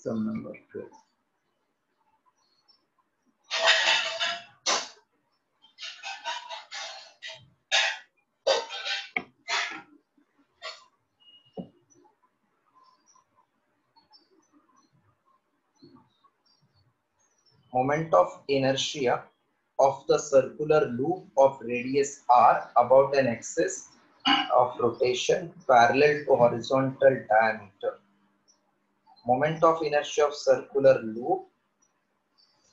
Sum number 12. Moment of inertia of the circular loop of radius r about an axis of rotation parallel to horizontal diameter. Moment of inertia of circular loop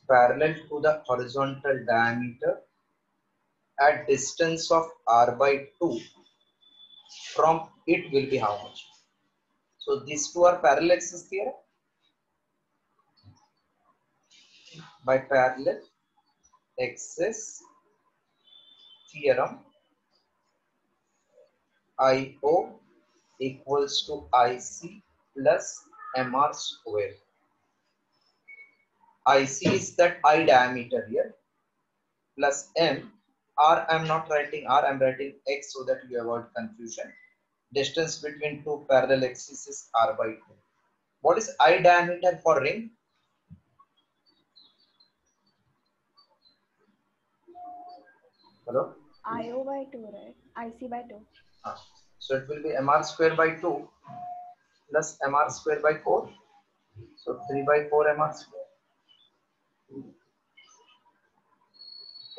parallel to the horizontal diameter at distance of r by 2 from it will be how much? So these two are parallel axis theorem. By parallel axis theorem, IO equals to IC plus MR square. IC is that I diameter here plus M. R I am not writing R, I am writing X so that you avoid confusion. Distance between two parallel axes is R by 2. What is I diameter for ring? Hello? IO by 2, right? IC by 2. So it will be MR square by 2 plus MR square by 4. So 3 by 4 MR square.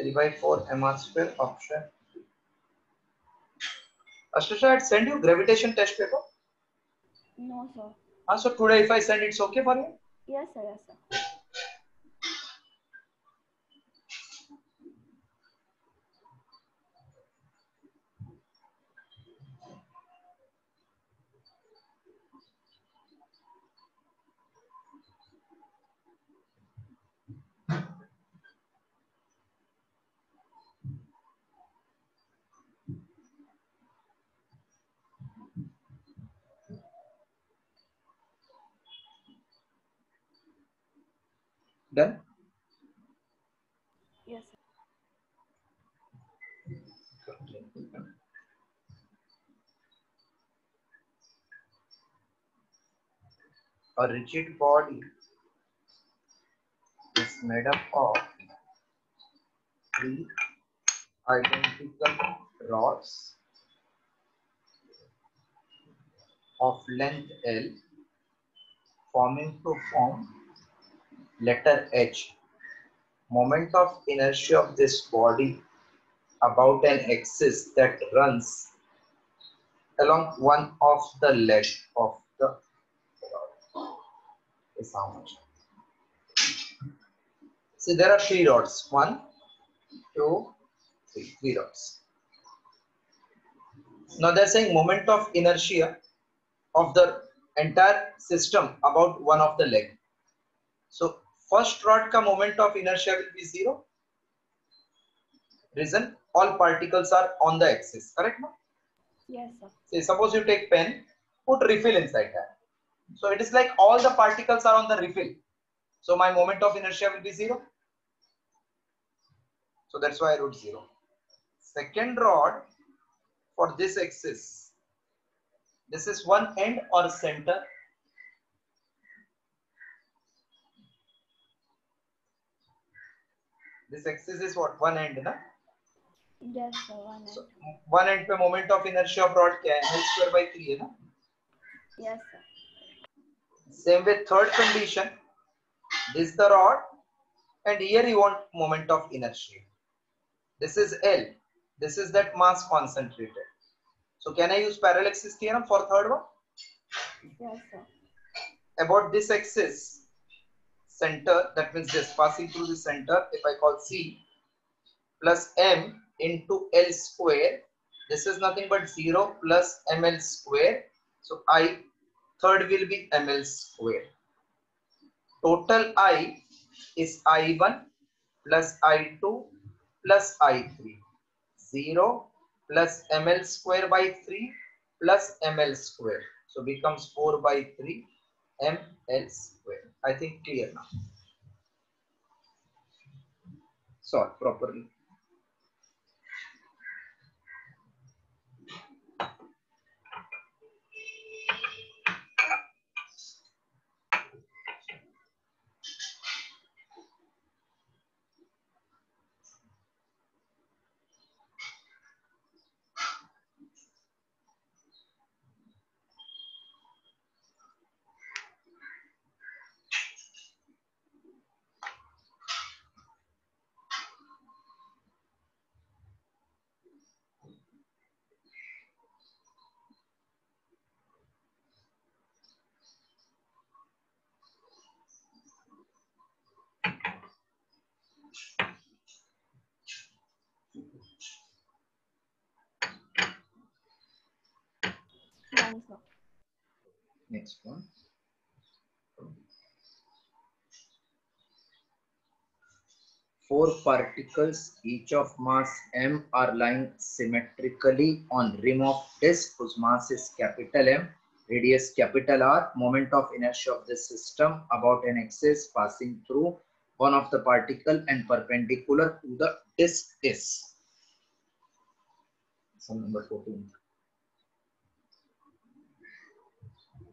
3 by 4 MR square option. Ashusha, I had sent you gravitation test paper. No, sir. So today if I send it's okay for you? Yes, sir. Yes, sir. Done? Yes, sir. A rigid body is made up of three identical rods of length L forming to form letter H. Moment of inertia of this body about an axis that runs along one of the legs of the rod is how much? See, there are three rods. 1, 2, 3. Three rods. Now they're saying moment of inertia of the entire system about one of the leg. So first rod ka moment of inertia will be 0. Reason all particles are on the axis. Correct? No? Yes, sir. Say suppose you take pen, put refill inside that. So it is like all the particles are on the refill. So my moment of inertia will be 0. So that's why I wrote 0. Second rod for this axis. This is one end or center. This axis is what? One end, na? Yes, sir. One So end. one end पे moment of inertia of rod क्या है? L square by 3 है ना? Yes, sir. Same with third condition. This is the rod, and here you want moment of inertia. This is L. This is that mass concentrated. So can I use parallel axis theorem for third one? Yes, sir. About this axis, center, that means this passing through the center, if I call C plus M into L square, this is nothing but 0 plus ML square. So I third will be ML square. Total I is I1 plus I2 plus I3. 0 plus ML square by 3 plus ML square. So becomes 4 by 3 ML square. I think clear now. Solve properly. sir. Next one. Four particles, each of mass m, are lying symmetrically on rim of disk whose mass is capital M, radius capital R. Moment of inertia of this system about an axis passing through one of the particle and perpendicular to the disk is. Sum number 14.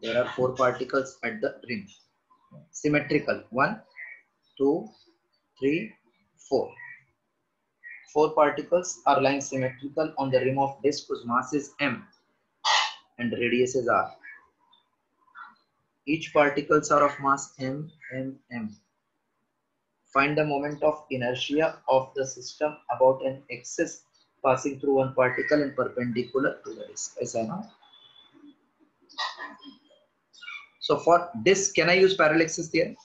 There are four particles at the rim. Symmetrical. 1, 2, 3, 4. Four particles are lying symmetrical on the rim of disk whose mass is m and radius is r. Each particles are of mass m, m, m. Find the moment of inertia of the system about an axis passing through one particle and perpendicular to the disk. As I know. So for disk, can I use parallel axis theorem?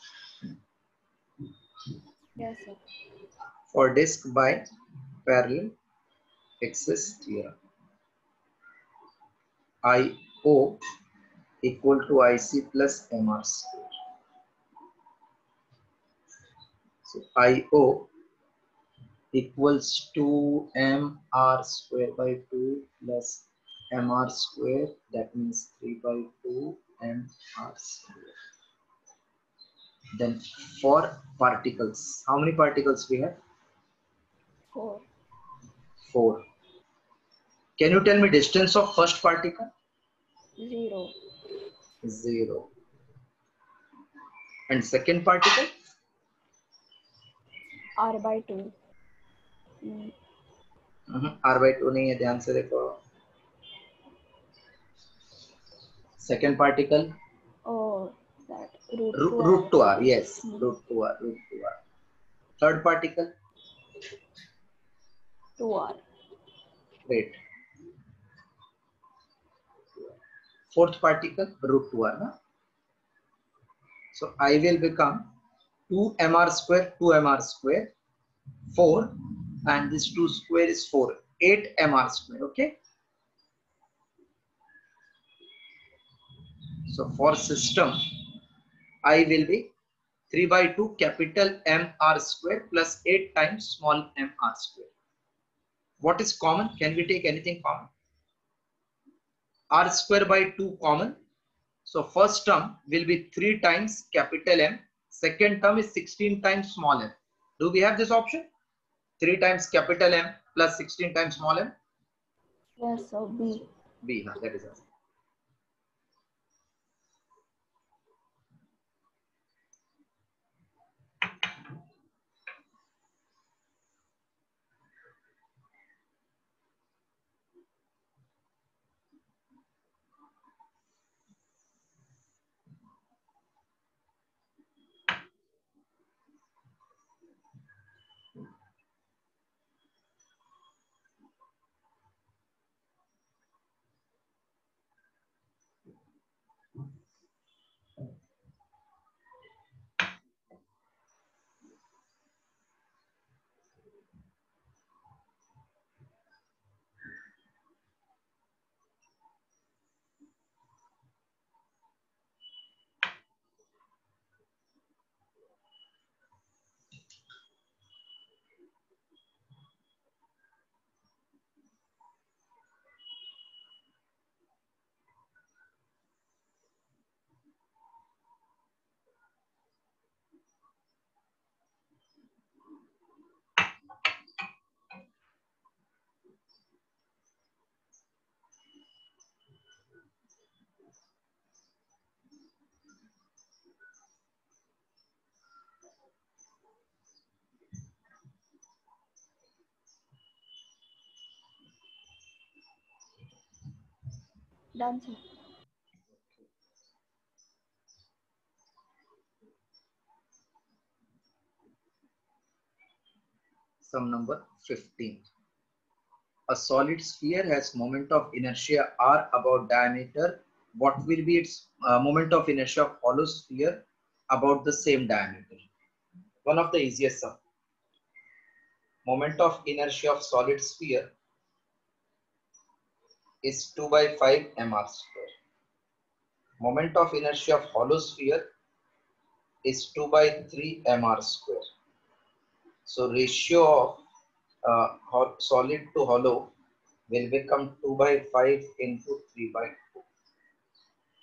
Yes, sir. For disk by parallel axis theorem. IO equal to IC plus MR square. So IO equals to MR square by 2 plus MR square, that means 3 by 2 MR square. Then for particles, how many particles we have? 4. 4. Can you tell me distance of first particle? 0. 0. And second particle? R by 2. R by 2 नहीं है, ध्यान से देखो. Second particle? Oh, that root Root 2 R. 2R, yes. Root 2R, root 2R. Third particle? 2R. Great. Fourth particle, root 2R. Na? So I will become 2 mr square, 2 mr square, 4, and this 2 square is 4, 8 mr square. Okay. So for system, I will be 3 by 2 capital mr square plus 8 times small mr square. What is common? Can we take anything common? R square by 2 common. So first term will be 3 times capital M. Second term is 16 times small m. Do we have this option? 3 times capital M plus 16 times small m? Yes, sir. B. B, that is us. Done, sir. Sum number 15. A solid sphere has moment of inertia r about diameter. What will be its moment of inertia of hollow sphere about the same diameter? One of the easiest sum. Moment of inertia of solid sphere is 2 by 5 mr square. moment of inertia of hollow sphere is 2 by 3 mr square. So ratio of solid to hollow will become 2 by 5 into 3 by 2.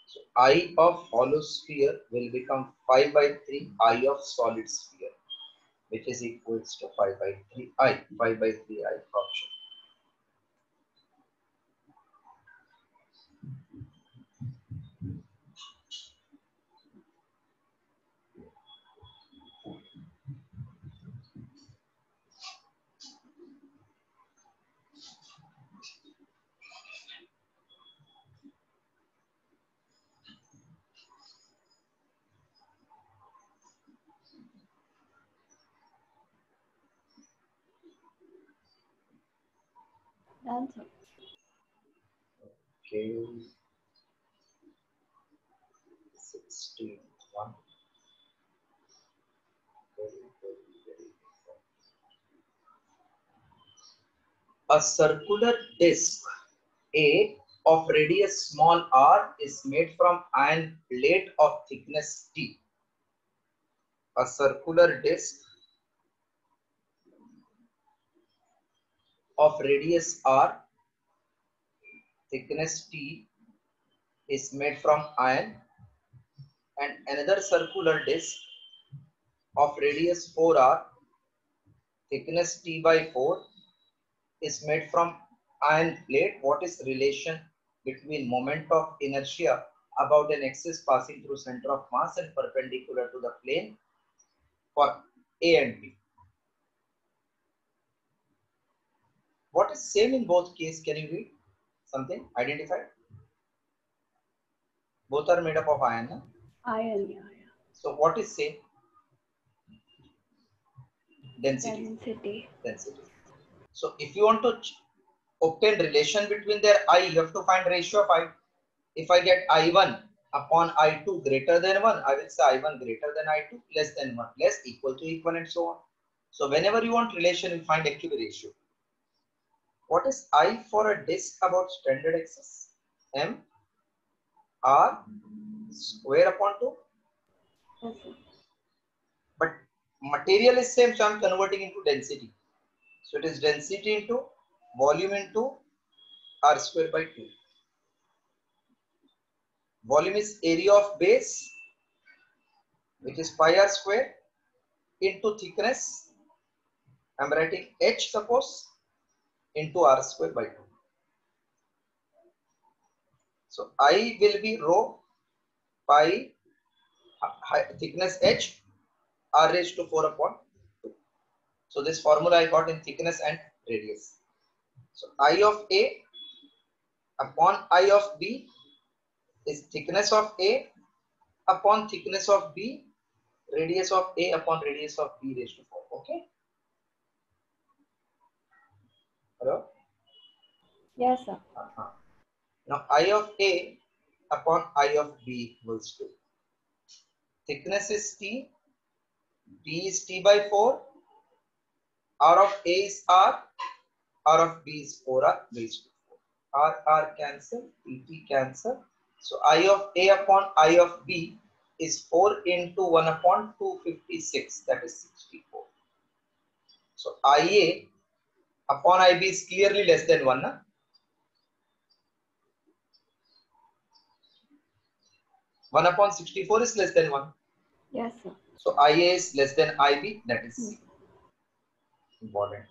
So I of hollow sphere will become 5 by 3 I of solid sphere, which is equals to 5 by 3 I, 5 by 3 I option. Done, sir. Okay, 16 one. Very. A circular disc A of radius small r is made from iron plate of thickness T. A circular disc of radius r, thickness T is made from iron, and another circular disc of radius 4r, thickness T by 4 is made from iron plate. What is relation between moment of inertia about an axis passing through center of mass and perpendicular to the plane for A and B? What is same in both cases? Can you read something? Identify. Both are made up of iron. Na? Iron, yeah. So what is same? Density. Density. So if you want to obtain relation between their I, you have to find ratio of I. If I get I1 upon I2 greater than 1, I will say I1 greater than I2 less than 1, less equal to equal and so on. So whenever you want relation, you find actual ratio. What is I for a disk about standard axis? M R square upon 2. Yes, sir. But material is same, so I am converting into density. So it is density into volume into R square by 2. Volume is area of base, which is pi r square, into thickness. I am writing H suppose into R square by 2. So I will be rho pi thickness H R raised to 4 upon 2. So this formula I got in thickness and radius. So I of A upon I of B is thickness of A upon thickness of B, radius of A upon radius of B raised to 4. Okay? Hello? Yes, sir. Now I of A upon I of B equals to thickness is T, B is T by 4, R of A is R of B is 4R raised to 4. R cancel, T cancel. So I of A upon I of B is 4 into 1 upon 256, that is 64. So IA upon IB is clearly less than 1. Na? 1 upon 64 is less than 1. Yes, sir. So IA is less than IB, that is C. Important.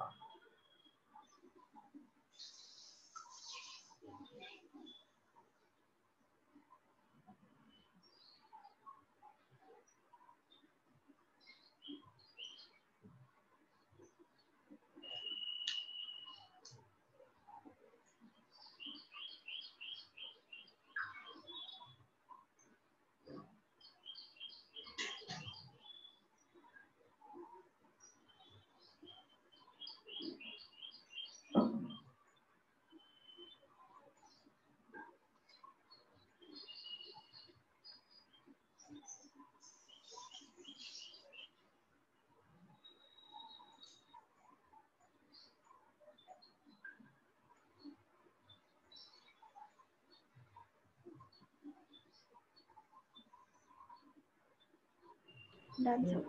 Done, sir.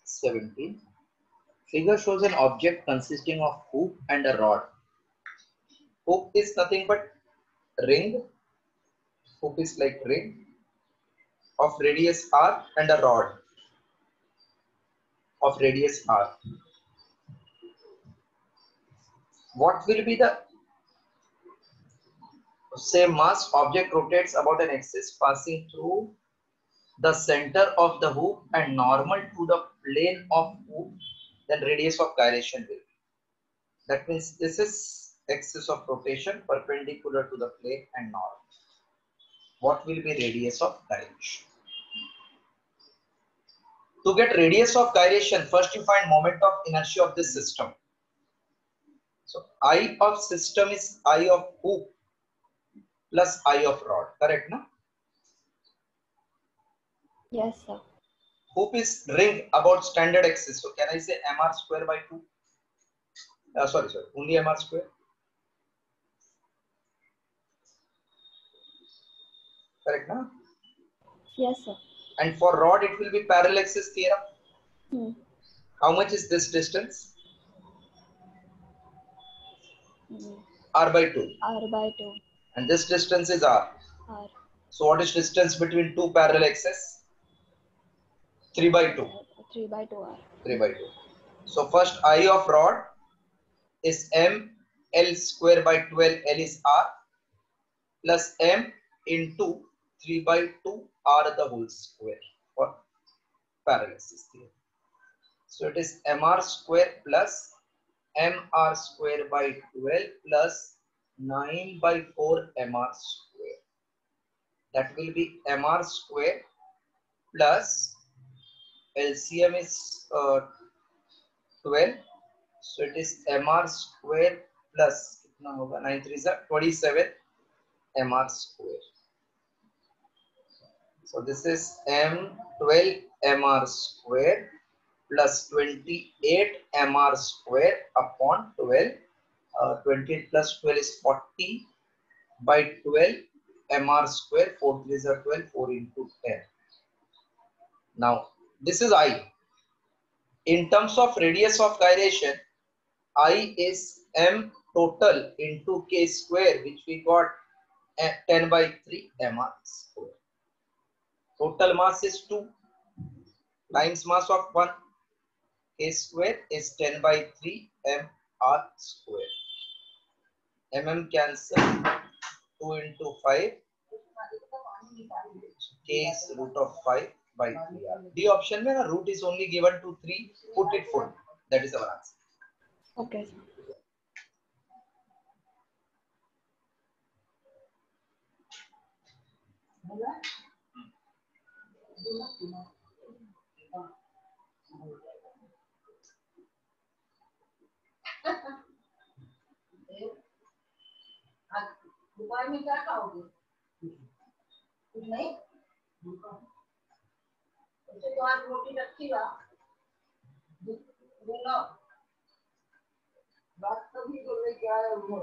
Seventeen. Figure shows an object consisting of hoop and a rod. Hoop is nothing but ring. Hoop is like ring of radius r and a rod of radius r. What will be the same mass? Object rotates about an axis passing through the center of the hoop and normal to the plane of hoop, then radius of gyration will be. That means this is axis of rotation perpendicular to the plane and normal. What will be radius of gyration? To get radius of gyration, first you find moment of inertia of this system. So I of system is I of hoop plus I of rod, correct na? Yes, sir. Hoop is ring about standard axis. So can I say mr square by 2? Sorry, only mr square. Correct na? Yes, sir. And for rod it will be parallel axis theorem. Hmm. How much is this distance? Hmm. R by 2. R by 2. And this distance is R. R. So what is distance between two parallel axes? 3 by 2. 3 by 2 R. 3 by 2. So first I of rod is m L square by 12, L is R, plus m into 3 by 2 R the whole square for parallel axis theorem. So it is mr square plus mr square by 12 plus 9 by 4 mr square. That will be mr square plus LCM is 12. So it is mr square plus 9 3 is 27 mr square. So this is m12 mr square plus 28 mr square upon 12. 28 plus 12 is 40 by 12 mr square. 4 3 is 12. 4 into 10. Now this is I. In terms of radius of gyration, I is m total into k square, which we got 10 by 3 mr square. Total mass is 2 times mass of 1. K square is 10 by 3 mr square. Cancel. 2 into 5. K is root of 5 by 3r. D option mein root is only given to 3. Put it full. That is our answer. Okay, sir. दुकान में क्या खाओगे? कुछ नहीं? उसे तो आज रोटी रखी बा। बोलो। बात कभी तो ले क्या है वो?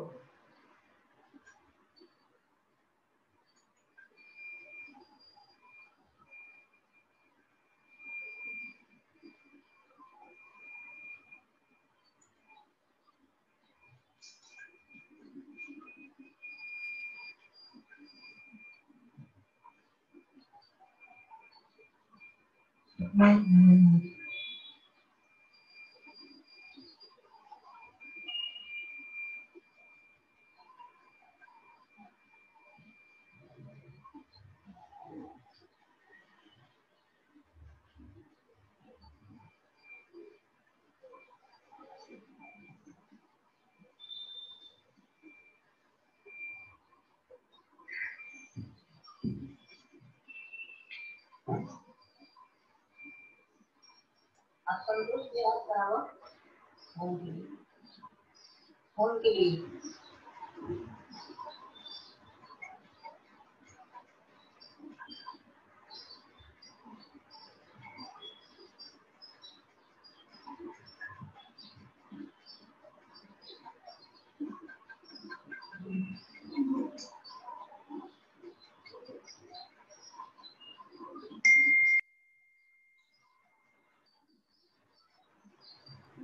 आजकल तो क्या करावा? फोन के लिए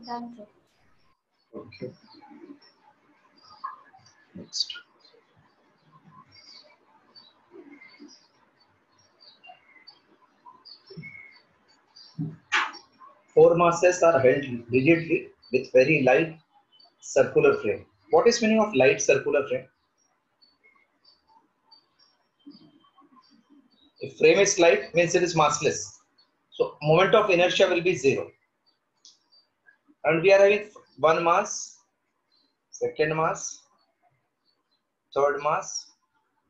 Done, sir. Okay. Next. Four masses are held rigidly with very light circular frame. What is meaning of light circular frame? If frame is light, means it is massless. So moment of inertia will be zero. And we are having one mass, second mass, third mass,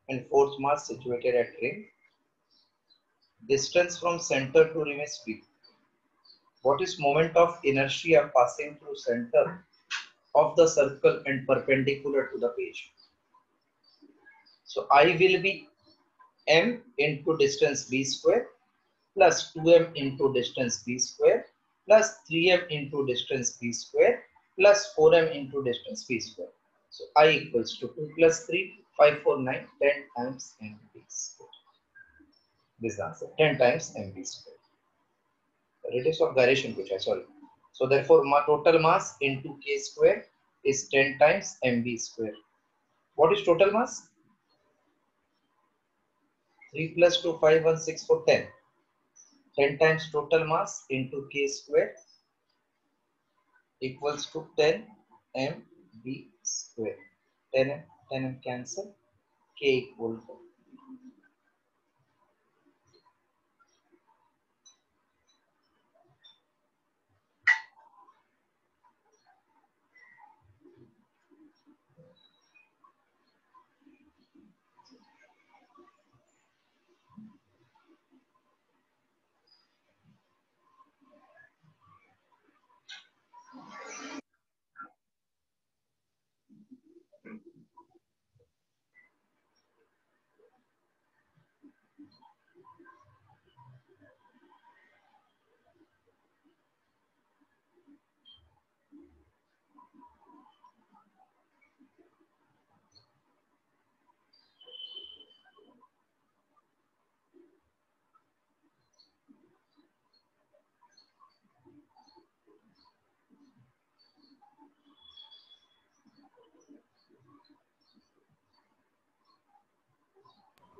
and fourth mass situated at rim. Distance from center to rim is p. What is moment of inertia passing through center of the circle and perpendicular to the page? So I will be m into distance b square plus 2m into distance b square plus 3m into distance b square plus 4m into distance b square. So I equals to 2 plus 3, 5, 4, 9, 10 times mb square. This answer 10 times mb square. Radius of gyration kuch hai, sorry. So therefore total mass into k square is 10 times mb square. What is total mass? 3 plus 2, 5, 1, 6, 4, 10. 10 times total mass into k square equals to 10 mb square. 10m cancel, k equal to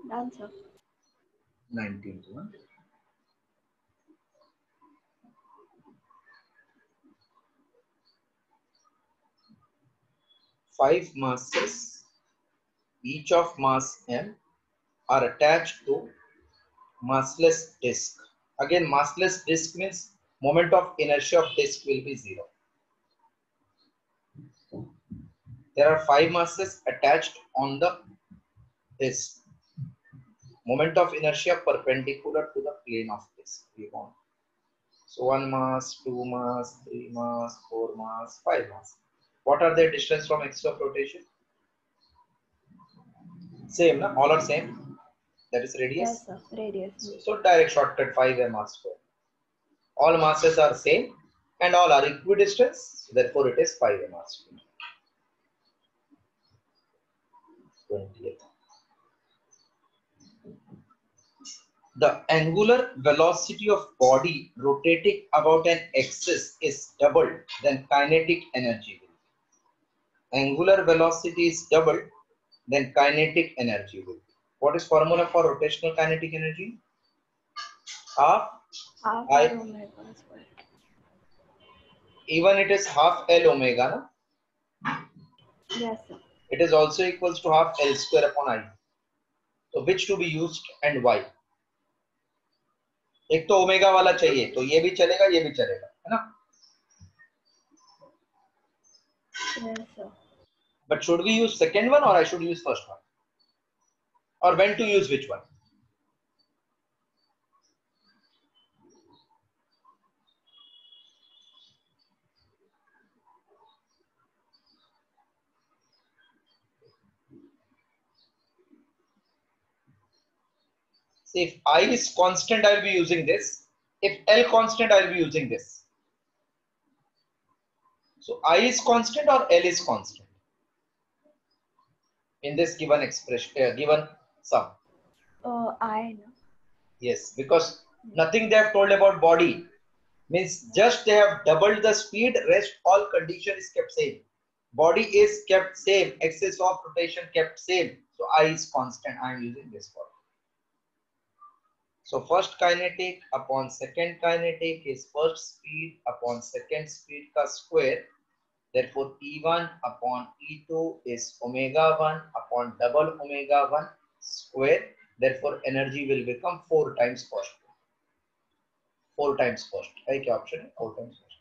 Done, sir. 19 to 1. 5 masses, each of mass m, are attached to massless disk. Again, massless disk means moment of inertia of disk will be zero. There are 5 masses attached on the disk. Moment of inertia perpendicular to the plane of disk. We want. So 1 mass, 2 mass, 3 mass, 4 mass, 5 mass. What are their distance from axis of rotation? Same, na? All are same. That is radius. Yes, sir. Radius. So direct shortcut 5 m square. All masses are same and all are equidistant. So therefore, it is 5 m square. 20th. The angular velocity of body rotating about an axis is doubled, then kinetic energy will be. Angular velocity is doubled, then kinetic energy will be. What is formula for rotational kinetic energy? Half Half I. r omega square. Even it is half L omega, na? Yes, sir. It is also equals to half L square upon I. So which to be used and why? एक तो omega वाला चाहिए, तो ये भी चलेगा, ये भी चलेगा, है ना? Yes, sir. But should we use second one or I should use first one? Or when to use which one? See, if I is constant, I will be using this. If L constant, I will be using this. So I is constant or L is constant in this given expression, given sum. I know. Yes, because nothing they have told about body. Means just they have doubled the speed, rest all condition is kept same. Body is kept same, axis of rotation kept same. So I is constant. I am using this formula. So first kinetic upon second kinetic is first speed upon second speed ka square. Therefore E1 upon E2 is omega 1 upon double omega 1 square. Therefore energy will become 4 times first. 4 times first. Right option 4 times first.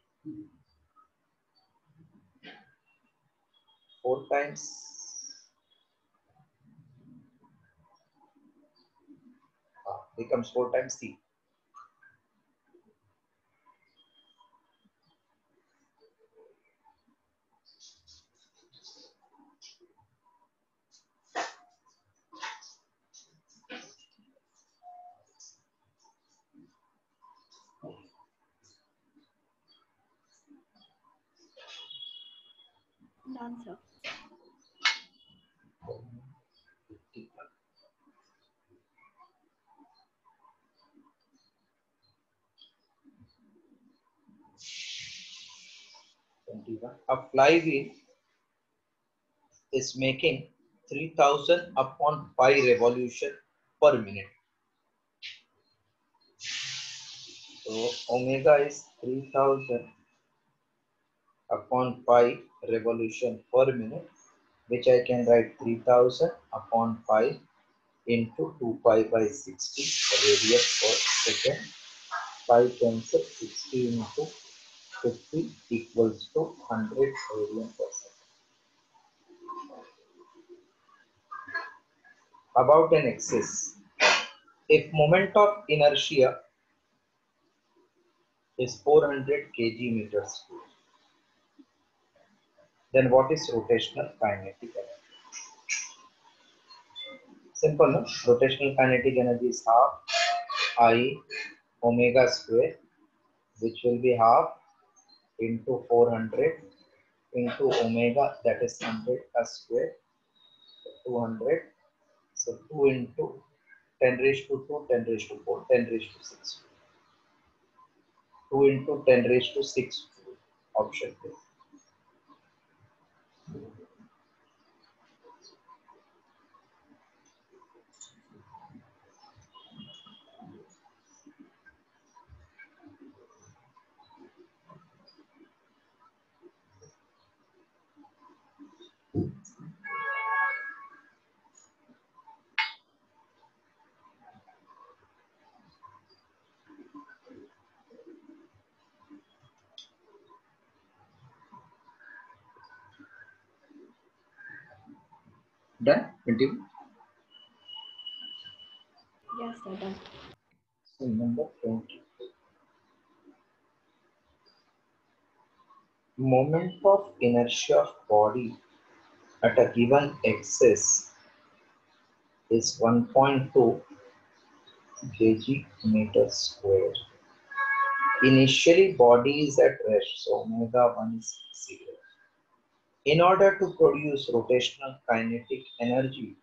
4 times becomes 4 times C. Done, sir. A flywheel is making 3000 upon pi revolution per minute. So omega is 3000 upon pi revolution per minute, which I can write 3000 upon pi into 2 pi by 60 radius per second. Pi cancel 60 into 50 equals to 100 radian per second. About an axis, if moment of inertia is 400 kg meters square, then what is rotational kinetic energy? Simple, no? Rotational kinetic energy is half I omega square, which will be half into 400 into omega, that is 100 square, 200. So 2 into 10 raised to 2, 10 raised to 4, 10 raised to 6. 2 into 10 raised to 6. Option A. Done? Continue. Yes, sir. Done. So number 20. Moment of inertia of body at a given axis is 1.2 kg meter square. Initially body is at rest, so omega 1 is 0. In order to produce rotational kinetic energy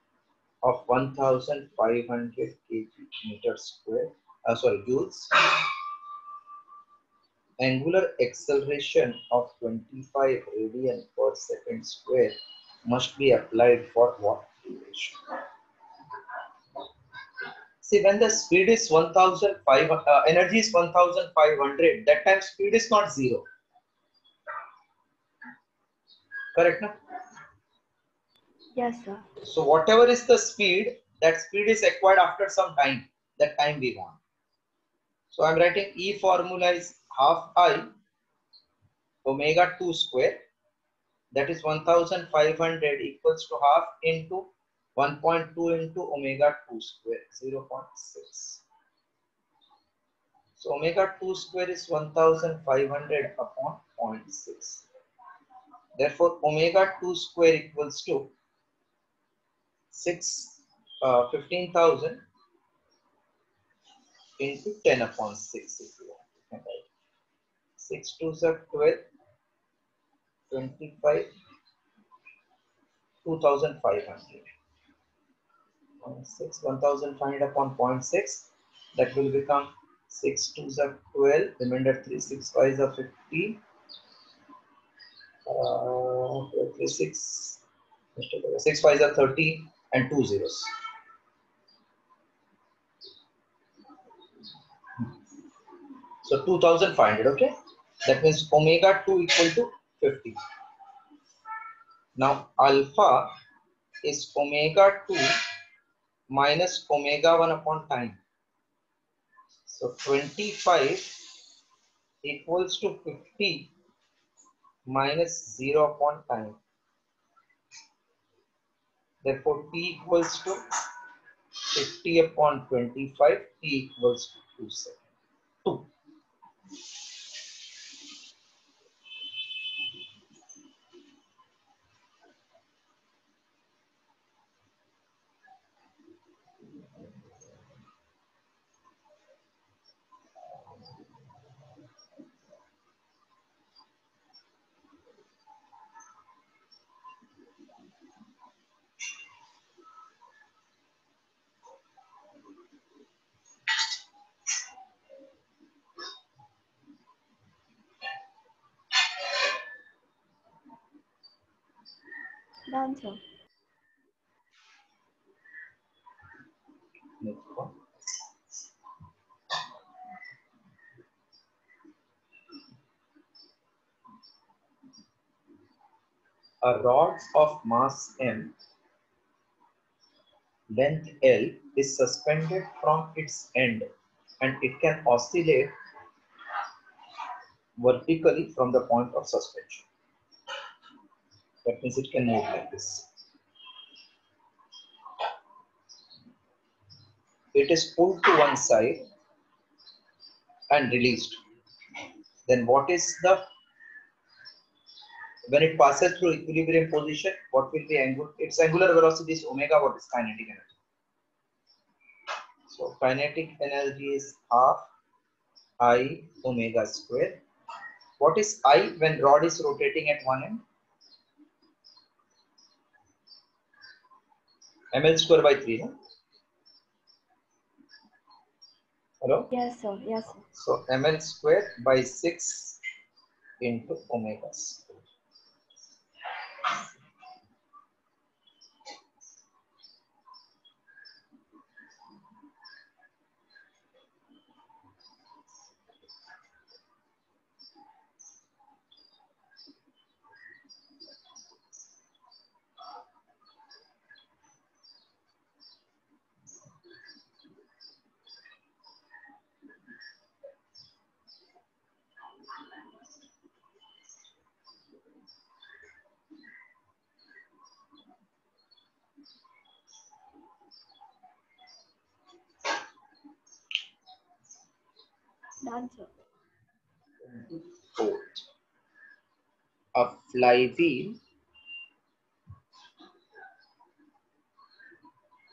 of 1500 kg meter square, joules, angular acceleration of 25 radian per second square must be applied for what duration? See, when the speed is 1500, energy is 1500, that time speed is not 0. Correct, no? Yes, sir. So whatever is the speed, that speed is acquired after some time, that time we want. So I'm writing E formula is half I omega 2 square, that is 1500 equals to half into 1.2 into omega 2 square, 0.6. So omega 2 square is 1500 upon 0.6. Therefore omega 2 square equals to 15,000 into 10 upon 6 if you want. 6 2s are 12, 25, 2500. 0.6, 1500 upon 0.6, that will become 6 2s are 12, remainder 3, 6 5s are 50, 3 6, 6 5s are 30, and 2 zeros. So 2500, okay? That means omega 2 equal to 50. Now alpha is omega 2 minus omega 1 upon time. So 25 equals to 50 minus 0 upon time. Therefore, t equals to 50 upon 25, t equals to 2 seconds. 2. Done, sir. Next one. A rod of mass m, length L, is suspended from its end and it can oscillate vertically from the point of suspension. That means it can move like this. It is pulled to one side and released. Then what is the, when it passes through equilibrium position, what will be its angular velocity is omega, what is kinetic energy? So kinetic energy is half I omega square. What is I when rod is rotating at one end? ml square by 3, no? Hello? Yes, sir. Yes, sir. So ml square by 6 into omega square. Done, sir. 24th. A flywheel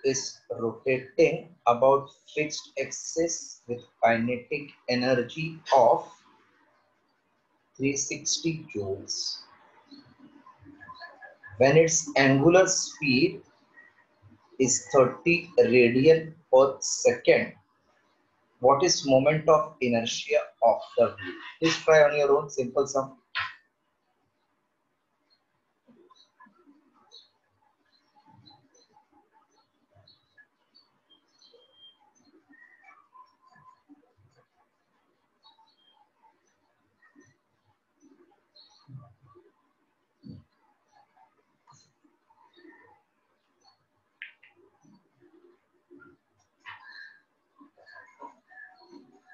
is rotating about fixed axis with kinetic energy of 360 joules. When its angular speed is 30 radian per second, what is moment of inertia of the wheel? Please try on your own, simple sum.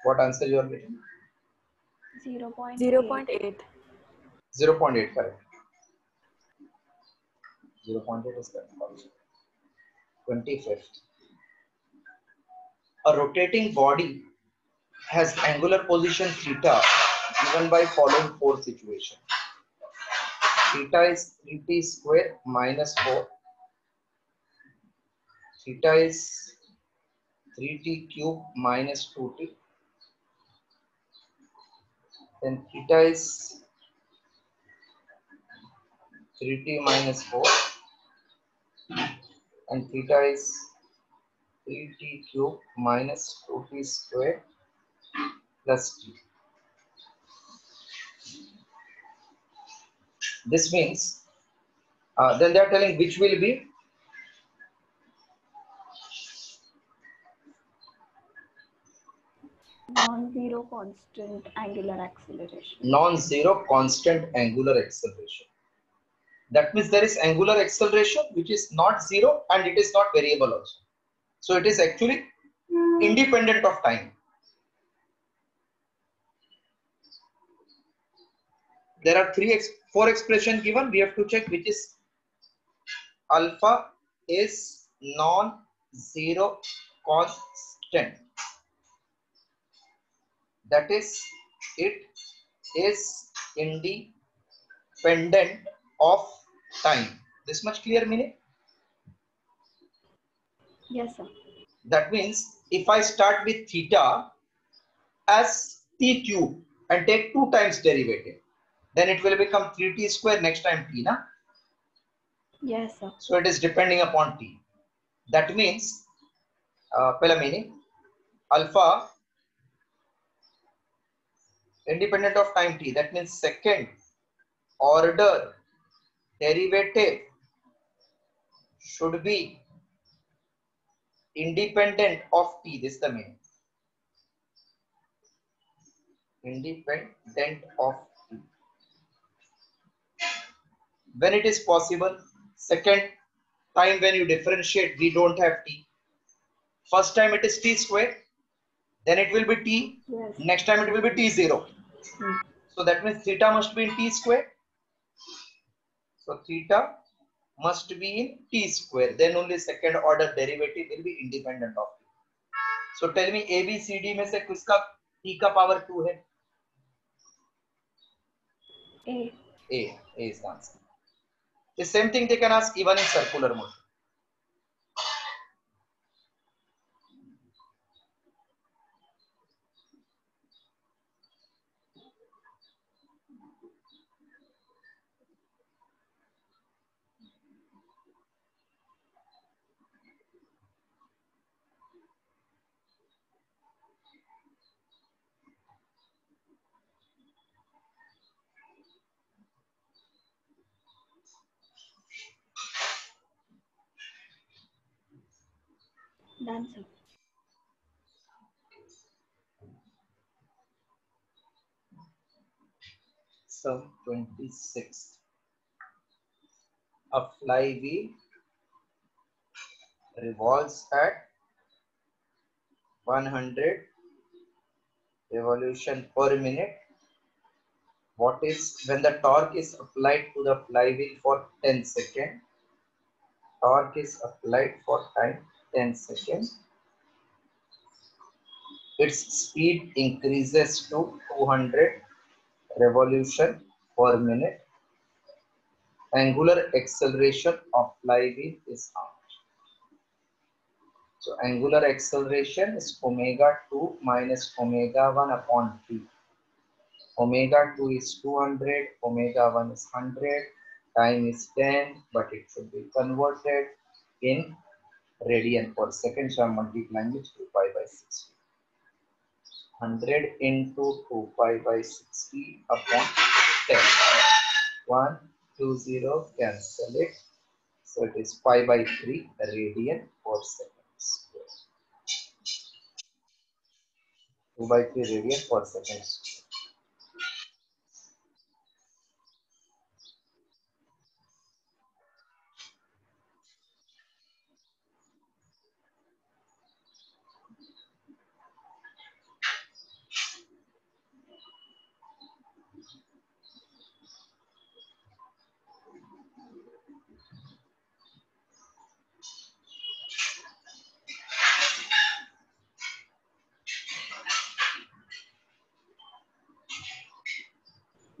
What answer you are getting? 0.8. 0.8. 0.85. 0.8 is correct. 25th. A rotating body has angular position theta given by following four situations. Theta is 3t square minus 4. Theta is 3t cube minus 2t. Then theta is 3t minus 4. And theta is 3t cube minus 2t square plus t. This means then they are telling which will be Non-zero constant angular acceleration. non-zero constant angular acceleration. That means there is angular acceleration which is not zero and it is not variable also. So it is actually independent of time. There are four expression given. We have to check which is alpha is non-zero constant. That is, it is independent of time. This much clear meaning? Yes, sir. That means if I start with theta as t cube and take 2 times derivative, then it will become 3t square next time t, na? Yes, sir. So it is depending upon t. That means, pehla meaning, alpha independent of time t. That means second order derivative should be independent of t. This is the meaning. Independent of t. When it is possible, second time when you differentiate, we don't have t. First time it is t square, then it will be t. Yes. Next time it will be t0. So that means theta must be in t square. So theta must be in t square. Then only second order derivative will be independent of t. So tell me A B C D में से किसका t का power 2 है? A. A is the answer. The same thing they can ask even in circular motion. Done, sir. So 26. A flywheel revolves at 100 revolution per minute. What is when the torque is applied to the flywheel for 10 seconds? Torque is applied for time 10 seconds. Its speed increases to 200 revolution per minute. Angular acceleration of flywheel is how much? So angular acceleration is omega 2 minus omega 1 upon t. Omega 2 is 200, omega 1 is 100, time is 10, but it should be converted in radian per second. So I'm multiplying it 2 pi by 60. 100 into 2 pi by 60 upon 10. 1, 2, 0, cancel it. So it is pi by 3 radian per second. 2 by 3 radian per second.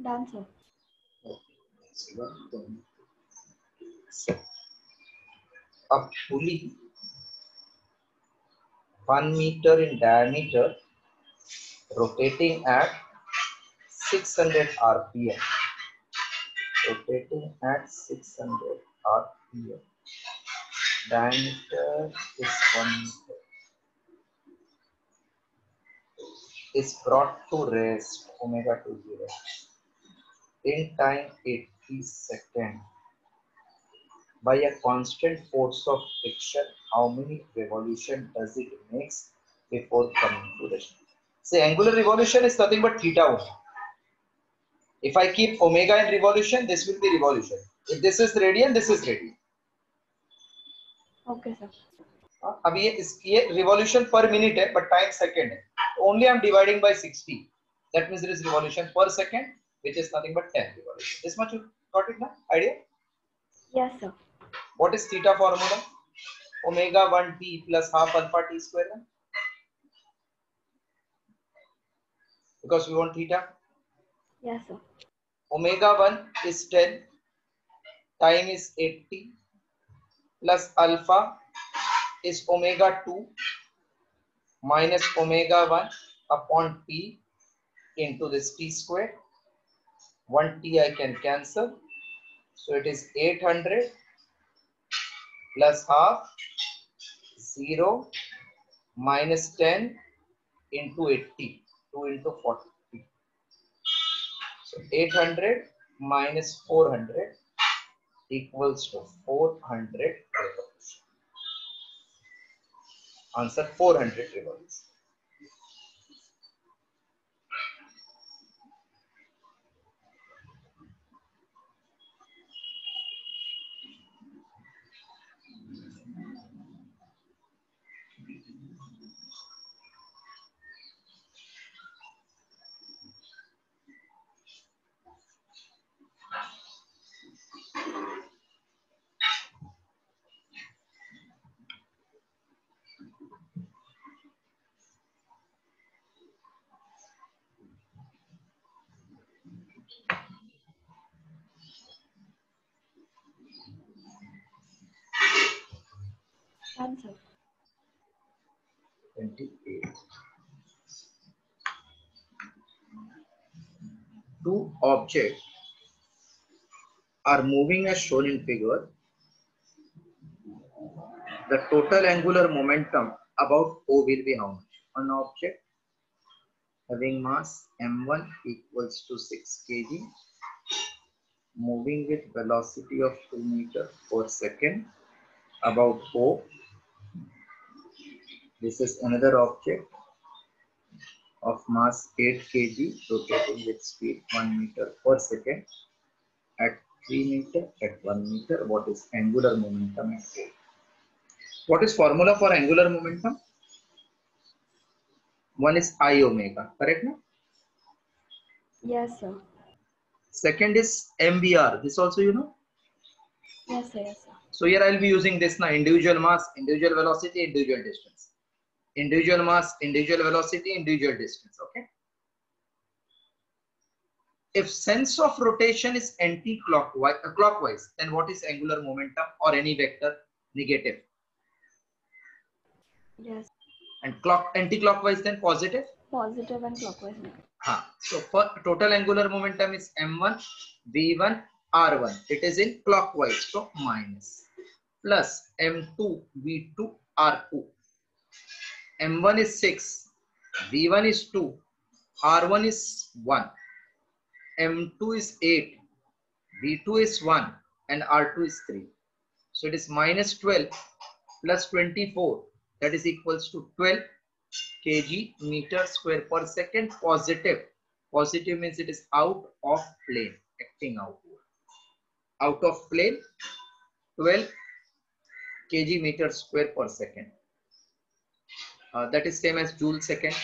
Done, sir. A pulley 1 meter in diameter rotating at 600 rpm. Rotating at 600 rpm. Diameter is 1 meter. is brought to rest omega to 0 in time 80 seconds by a constant force of friction, how many revolution does it makes before coming to rest? See, angular revolution is nothing but theta only. If I keep omega in revolution, this will be revolution. If this is radian, this is radian. Okay, sir. अब ये revolution per minute है, but time second है. Only I am dividing by 60. That means there is revolution per second, which is nothing but 10 revolution. This much you got it now? Idea? Yes, sir. What is theta formula? Omega 1t plus half alpha t square. Because we want theta. Yes, sir. Omega 1 is 10, time is 80, plus alpha is omega 2 minus omega 1 upon t into this t square. 1t I can cancel. So it is 800 plus half 0 minus 10 into 80, 2 into 40. So 800 minus 400 equals to 400 revolution. Answer 400 revolution. Done, sir. 28. Two objects are moving as shown in figure. The total angular momentum about O will be how much? An object having mass m1 equals to 6 kg, moving with velocity of 2 meters per second about O. This is another object of mass 8 kg rotating with speed 1 meter per second at 3 meter at 1 meter. What is angular momentum at O? What is formula for angular momentum? One is I omega, correct? No? Yes, sir. Second is MBR. This also you know. Yes, sir. Yes, sir. So here I will be using this now: individual mass, individual velocity, individual distance. Individual mass, individual velocity, individual distance. Okay. If sense of rotation is clockwise, then what is angular momentum or any vector? Negative. Yes. And anti-clockwise then positive. Positive and clockwise. So for total angular momentum is m1, v1, r1. It is in clockwise, so minus, plus m2, v2, r2. m1 is 6, v1 is 2, r1 is 1, m2 is 8, v2 is 1, and r2 is 3. So it is minus 12 plus 24, that is equals to 12 kg meter square per second. Positive. Positive means it is out of plane, acting outward. Out of plane, 12 kg meter square per second. That is same as joule second.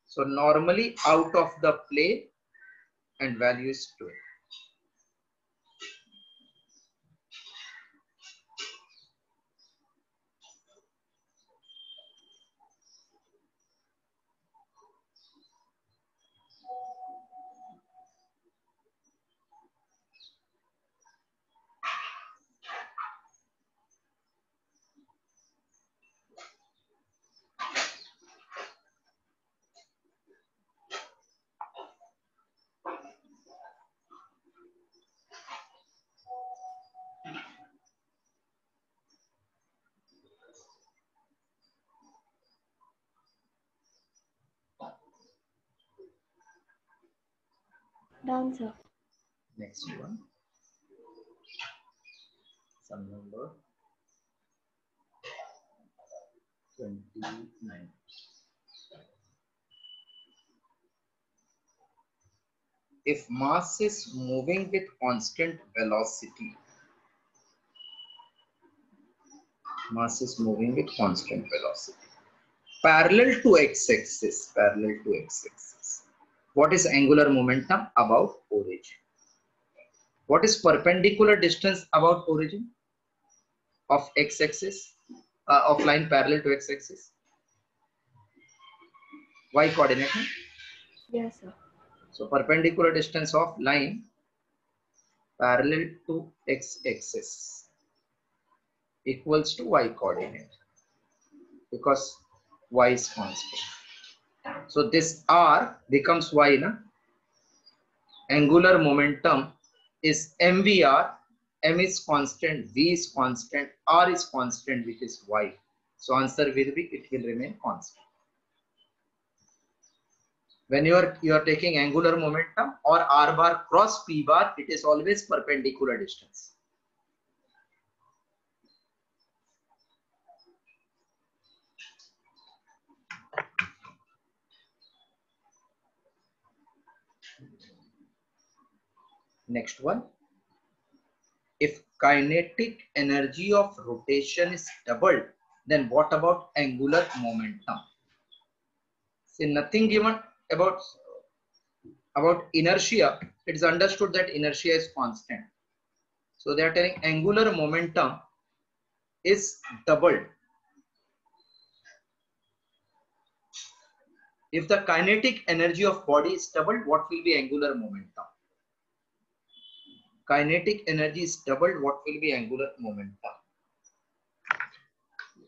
So normally out of the plane, and value is 12. Done, sir. Next one. Sum number 29. If mass is moving with constant velocity, mass is moving with constant velocity, parallel to x-axis, what is angular momentum about origin? What is perpendicular distance about origin of x-axis, of line parallel to x-axis? Y coordinate. Yes, sir. So perpendicular distance of line parallel to x-axis equals to y coordinate, because y is constant. So this r becomes y, na? Angular momentum is mvr, m is constant, v is constant, r is constant, which is y. So answer will be, it will remain constant. When you are taking angular momentum or r bar cross p bar, it is always perpendicular distance. Next one. If kinetic energy of rotation is doubled, then what about angular momentum? See, nothing given about inertia. It is understood that inertia is constant. So they are telling angular momentum is doubled. If the kinetic energy of body is doubled, what will be angular momentum? Kinetic energy is doubled, what will be angular momentum?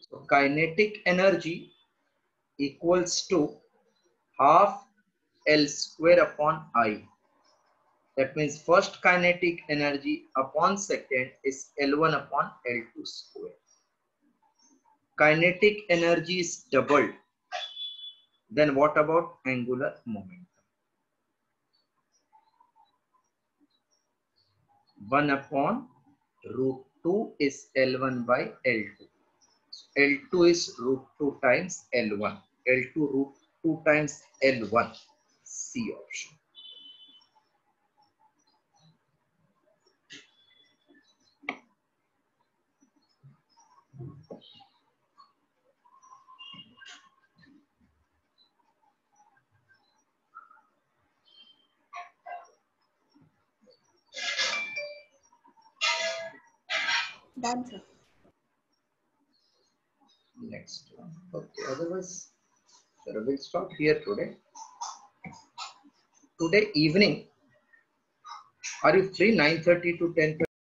So kinetic energy equals to half L square upon I. That means first kinetic energy upon second is L1 upon L2 square. Kinetic energy is doubled. Then what about angular momentum? 1 upon root 2 is L1 by L2. L2 is root 2 times L1. L2 root 2 times L1. C option. Done, sir. Next one. Okay, otherwise, sir, we'll stop here today. Today evening, are you free 9:30 to 10:30?